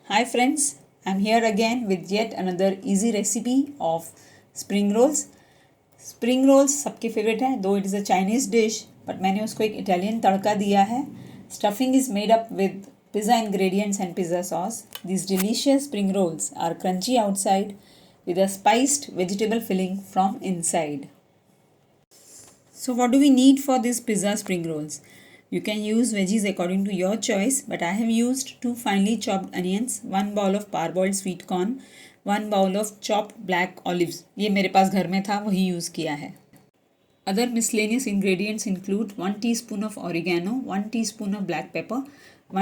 Hi friends, I'm here again with yet another easy recipe of spring rolls. Spring rolls सबके favourite हैं, though it is a Chinese dish, but मैंने उसको एक Italian तड़का दिया है. Stuffing is made up with pizza ingredients and pizza sauce. These delicious spring rolls are crunchy outside with a spiced vegetable filling from inside. So what do we need for these pizza spring rolls? You can use veggies according to your choice, but I have used 2 finely chopped onions, 1 bowl of parboiled sweet corn, 1 bowl of chopped black olives. ये मेरे पास घर में था, वही use किया है. Other miscellaneous ingredients include 1 teaspoon of oregano, 1 teaspoon of black pepper,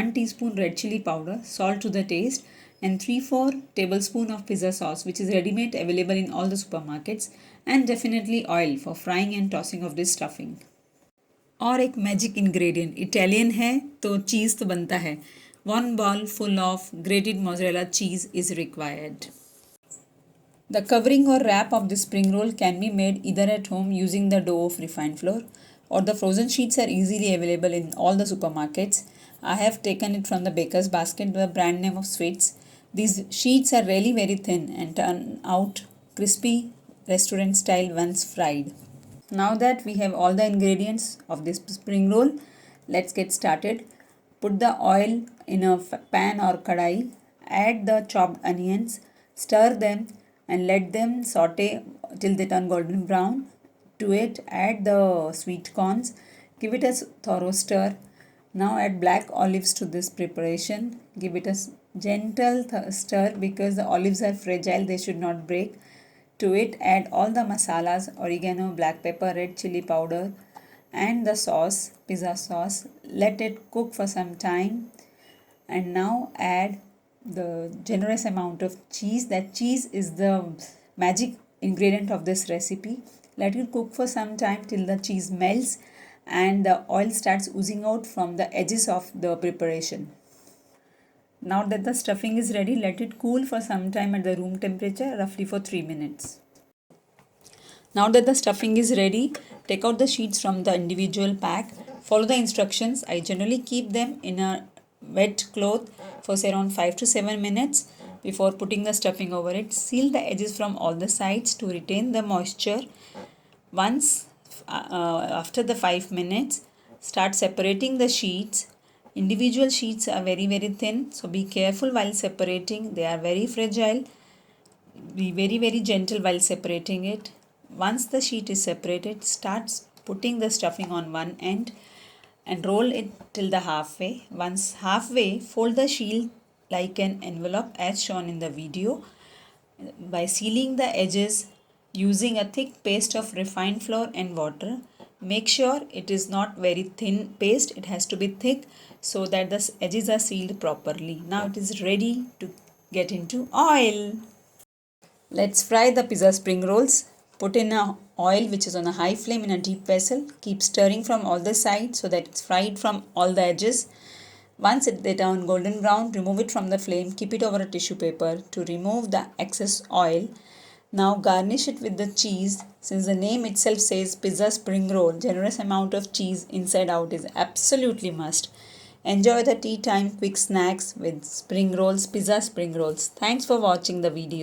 1 teaspoon red chili powder, salt to the taste, and 3-4 tablespoon of pizza sauce, which is ready-made available in all the supermarkets, and definitely oil for frying and tossing of this stuffing. और एक magic ingredient Italian है तो चीज़ तो बनता है. 1 bowl full of grated mozzarella cheese is required. The covering or wrap of the spring roll can be made either at home using the dough of refined flour, or the frozen sheets are easily available in all the supermarkets. I have taken it from the baker's basket, the brand name of Sweets. These sheets are really very thin and turn out crispy restaurant style once fried. Now that we have all the ingredients of this spring roll, let's get started. Put the oil in a pan or kadai, add the chopped onions, stir them and let them saute till they turn golden brown. To it, add the sweet corns, give it a thorough stir. Now add black olives to this preparation. Give it a gentle stir because the olives are fragile, they should not break. To it, add all the masalas, oregano, black pepper, red chili powder, and the sauce, pizza sauce. Let it cook for some time. And now add the generous amount of cheese. That cheese is the magic ingredient of this recipe. Let it cook for some time till the cheese melts and the oil starts oozing out from the edges of the preparation. Now that the stuffing is ready, let it cool for some time at the room temperature, roughly for 3 minutes. Now that the stuffing is ready, take out the sheets from the individual pack. Follow the instructions. I generally keep them in a wet cloth for say around 5 to 7 minutes before putting the stuffing over it. Seal the edges from all the sides to retain the moisture. Once after the 5 minutes, start separating the sheets. Individual sheets are very thin, so be careful while separating. They are very fragile. Be very gentle while separating it. Once the sheet is separated, start putting the stuffing on one end and roll it till the halfway. Once halfway, fold the sheet like an envelope as shown in the video. By sealing the edges using a thick paste of refined flour and water, make sure it is not very thin paste, it has to be thick so that the edges are sealed properly. Now it is ready to get into oil. Let's fry the pizza spring rolls. Put in a oil which is on a high flame in a deep vessel. Keep stirring from all the sides so that it's fried from all the edges. Once they turn golden brown, remove it from the flame. Keep it over a tissue paper to remove the excess oil. Now garnish it with the cheese. Since the name itself says pizza spring roll, generous amount of cheese inside out is absolutely must. Enjoy the tea time quick snacks with spring rolls, pizza spring rolls. Thanks for watching the video.